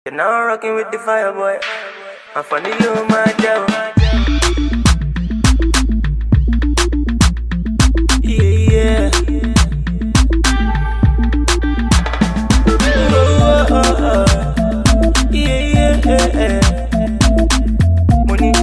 You're now rocking with the fire, boy. I'm funny, you my devil. Yeah, yeah. Oh, oh, oh. Yeah, yeah. Money,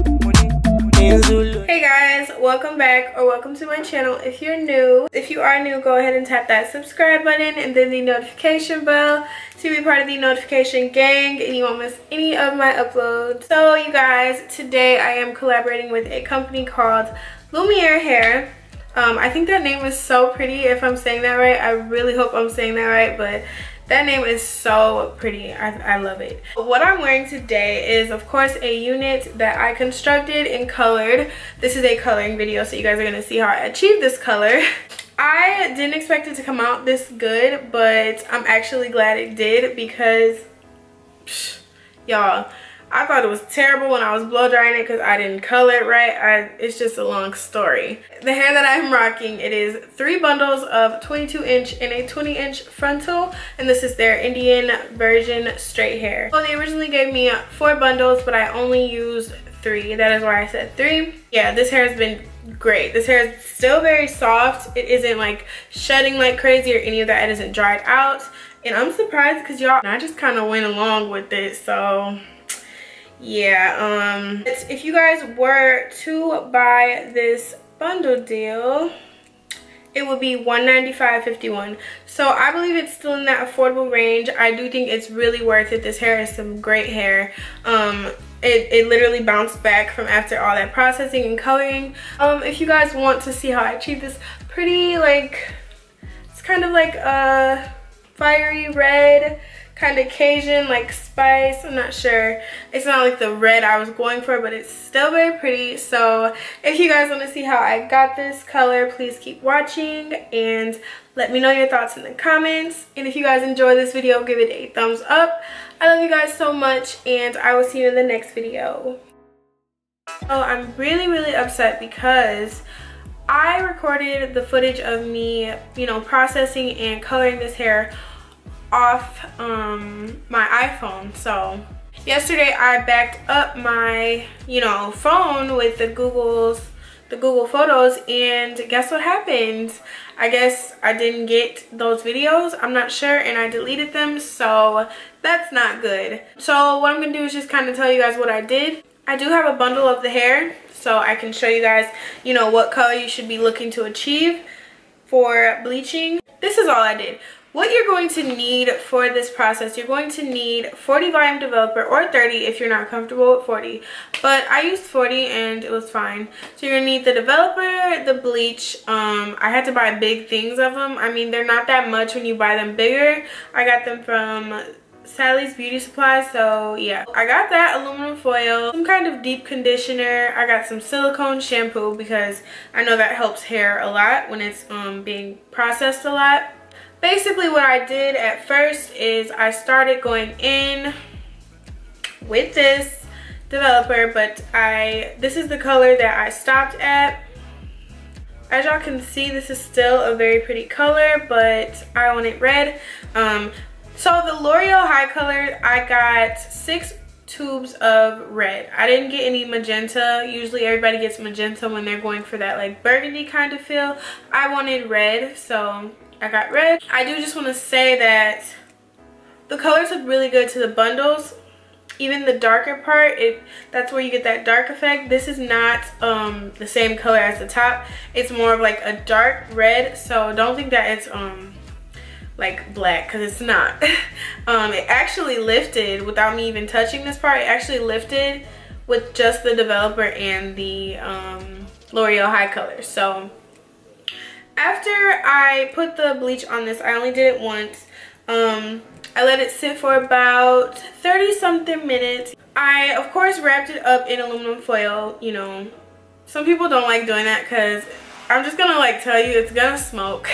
in Zulu. Hey guys, welcome back or welcome to my channel. If you're new, if you are new, go ahead and tap that subscribe button and then the notification bell to be part of the notification gang and you won't miss any of my uploads. So you guys, today I am collaborating with a company called Lumiere hair. I think that name is so pretty if I'm saying that right. I really hope I'm saying that right, but that name is so pretty. I love it. What I'm wearing today is, of course, a unit that I constructed and colored. This is a coloring video, so you guys are going to see how I achieved this color. I didn't expect it to come out this good, but I'm actually glad it did because, y'all, I thought it was terrible when I was blow drying it because I didn't color it right. It's just a long story. The hair that I'm rocking, it is 3 bundles of 22-inch and a 20-inch frontal, and this is their Indian version straight hair. So they originally gave me 4 bundles, but I only used 3. That is why I said 3. Yeah, this hair has been great. This hair is still very soft. It isn't like shedding like crazy or any of that. It isn't dried out, and I'm surprised because y'all, I just kind of went along with it. So yeah, if you guys were to buy this bundle deal, it would be $195.51. So I believe it's still in that affordable range. I do think it's really worth it. This hair is some great hair. It literally bounced back from after all that processing and coloring. If you guys want to see how I achieve this pretty, like, it's kind of like a fiery red, kind of Cajun, like spice. I'm not sure. It's not like the red I was going for, but it's still very pretty. So if you guys want to see how I got this color, please keep watching and let me know your thoughts in the comments. And if you guys enjoy this video, give it a thumbs up. I love you guys so much, and I will see you in the next video. So I'm really upset because I recorded the footage of me, you know, processing and coloring this hair off my iPhone. So yesterday I backed up my, you know, phone with the Google Photos, and guess what happened? I guess I didn't get those videos. I'm not sure, and I deleted them, so that's not good. So what I'm gonna do is just kind of tell you guys what I did. I do have a bundle of the hair, so I can show you guys, you know, what color you should be looking to achieve for bleaching. This is all I did. What you're going to need for this process, you're going to need 40 volume developer or 30 if you're not comfortable with 40. But I used 40 and it was fine. So you're going to need the developer, the bleach. I had to buy big things of them. I mean, they're not that much when you buy them bigger. I got them from Sally's Beauty Supply, so yeah. I got that, aluminum foil, some kind of deep conditioner. I got some silicone shampoo because I know that helps hair a lot when it's being processed a lot. Basically what I did at first is I started going in with this developer, but this is the color that I stopped at. As y'all can see, this is still a very pretty color, but I want it red. So the L'Oreal High Color, I got 6 tubes of red. I didn't get any magenta. Usually everybody gets magenta when they're going for that like burgundy kind of feel. I wanted red, so I got red. I do just want to say that the colors look really good to the bundles. Even the darker part, that's where you get that dark effect. This is not the same color as the top. It's more of like a dark red, so don't think that it's like black, because it's not. It actually lifted without me even touching this part. It actually lifted with just the developer and the L'Oreal High Color. So after I put the bleach on this, I only did it once. I let it sit for about 30-something minutes. I, of course, wrapped it up in aluminum foil. You know, some people don't like doing that because I'm just gonna like tell you, it's gonna smoke.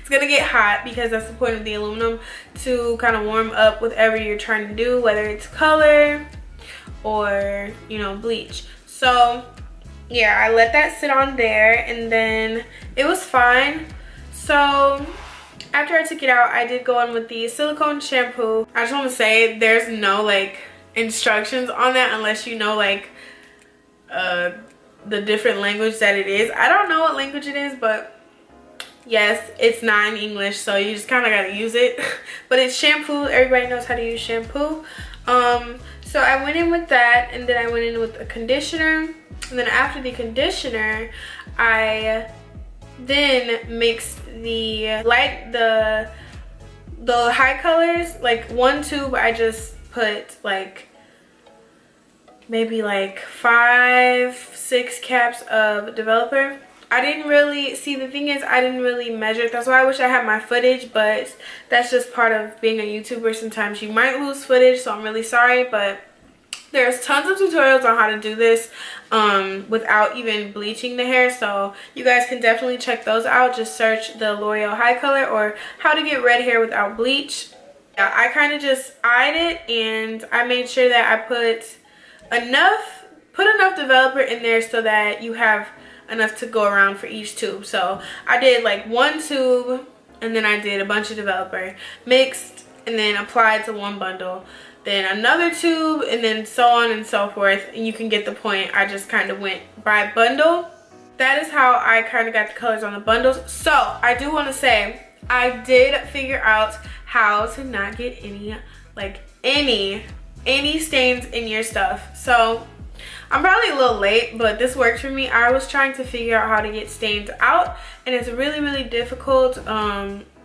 It's gonna get hot because that's the point of the aluminum, to kind of warm up whatever you're trying to do, whether it's color or, you know, bleach. So yeah, I let that sit on there and then it was fine. So after I took it out, I did go in with the silicone shampoo. I just want to say there's no like instructions on that unless you know like the different language that it is. I don't know what language it is, but yes, it's not in English, so you just kind of gotta use it. But it's shampoo. Everybody knows how to use shampoo. So I went in with that, and then I went in with a conditioner, and then after the conditioner, I then mixed the high colors, like one tube. I just put like maybe like 5-6 caps of developer. I didn't really see, the thing is I didn't really measure it. That's why I wish I had my footage, but that's just part of being a YouTuber. Sometimes you might lose footage, so I'm really sorry, but there's tons of tutorials on how to do this without even bleaching the hair, so you guys can definitely check those out. Just search the L'Oreal High Color or how to get red hair without bleach. Yeah, I kind of just eyed it, and I made sure that I put enough developer in there so that you have enough to go around for each tube. So I did like one tube, and then I did a bunch of developer, mixed, and then applied to one bundle, then another tube, and then so on and so forth. And you can get the point. I just kind of went by bundle. That is how I kind of got the colors on the bundles. So I do want to say I did figure out how to not get any stains in your stuff. So I'm probably a little late, but this worked for me. I was trying to figure out how to get stains out, and it's really difficult.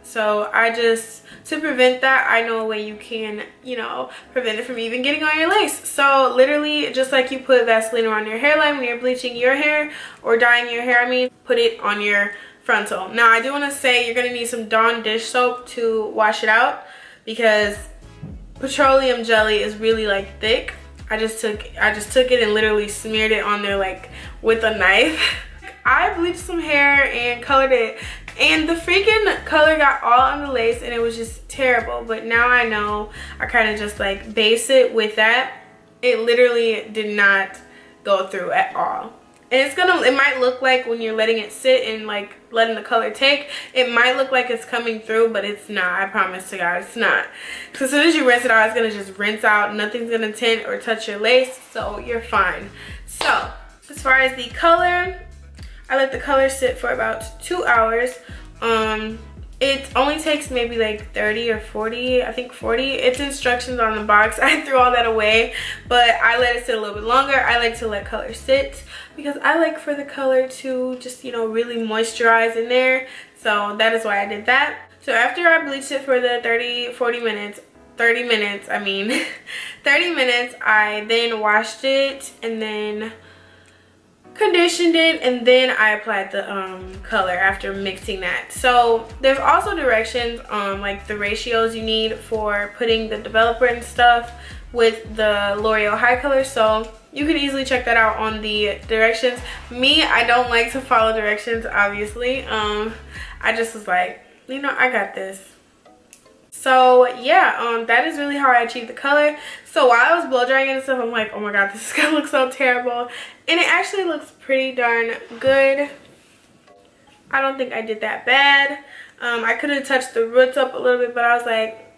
So I just, to prevent that, I know a way you can, you know, prevent it from even getting on your lace. So literally, just like you put Vaseline around your hairline when you're bleaching your hair or dyeing your hair, I mean, put it on your frontal. Now I do want to say you're gonna need some Dawn dish soap to wash it out, because petroleum jelly is really like thick. I just took it and literally smeared it on there like with a knife. I bleached some hair and colored it, and the freaking color got all on the lace, and it was just terrible. But now I know I kind of just like base it with that. It literally did not go through at all. And it might look like when you're letting it sit and like letting the color take, it might look like it's coming through, but it's not. I promise to God, it's not. So as soon as you rinse it out, it's gonna just rinse out. Nothing's gonna tint or touch your lace, so you're fine. So as far as the color, I let the color sit for about 2 hours. It only takes maybe like 30 or 40, I think 40. It's instructions on the box. I threw all that away, but I let it sit a little bit longer. I like to let color sit because I like for the color to just, you know, really moisturize in there. So that is why I did that. So after I bleached it for the 30 minutes, I then washed it and then conditioned it, and then I applied the color after mixing that. So there's also directions on like the ratios you need for putting the developer and stuff with the L'Oreal High Color, so you can easily check that out on the directions. Me, I don't like to follow directions, obviously. I just was like, you know, I got this. So yeah, that is really how I achieved the color. So while I was blow drying and stuff, I'm like, oh my god, this is gonna look so terrible. And it actually looks pretty darn good. I don't think I did that bad. I could have touched the roots up a little bit, but I was like,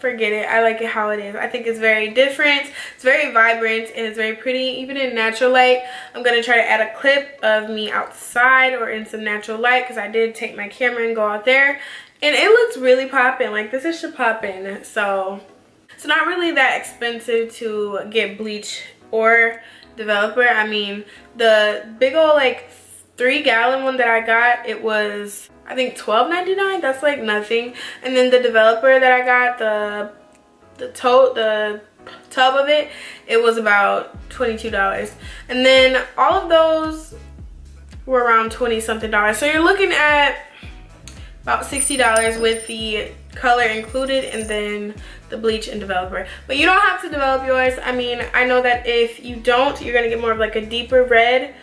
forget it. I like it how it is. I think it's very different. It's very vibrant and it's very pretty, even in natural light. I'm gonna try to add a clip of me outside or in some natural light, because I did take my camera and go out there. And it looks really popping. Like, this is should pop in. So it's not really that expensive to get bleach or developer. I mean, the big old like 3-gallon one that I got, it was I think $12.99. That's like nothing. And then the developer that I got, the tub of it, it was about $22. And then all of those were around 20-something dollars. So you're looking at about $60 with the color included, and then the bleach and developer. But you don't have to develop yours. I mean, I know that if you don't, you're gonna get more of like a deeper red,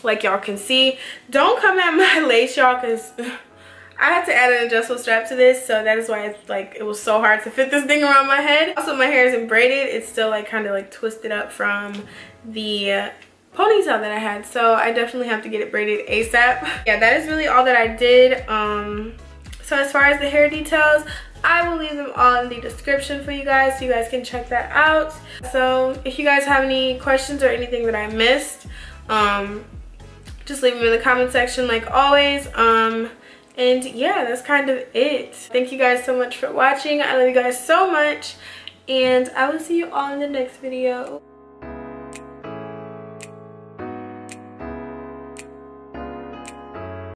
like y'all can see. Don't come at my lace, y'all, because I had to add an adjustable strap to this, so that is why it's like it was so hard to fit this thing around my head. Also, my hair isn't braided. It's still like kind of like twisted up from the ponytail that I had, so I definitely have to get it braided ASAP. Yeah, that is really all that I did. So as far as the hair details, I will leave them all in the description for you guys so you guys can check that out. So if you guys have any questions or anything that I missed, just leave them in the comment section like always. And yeah, that's kind of it. Thank you guys so much for watching. I love you guys so much, and I will see you all in the next video.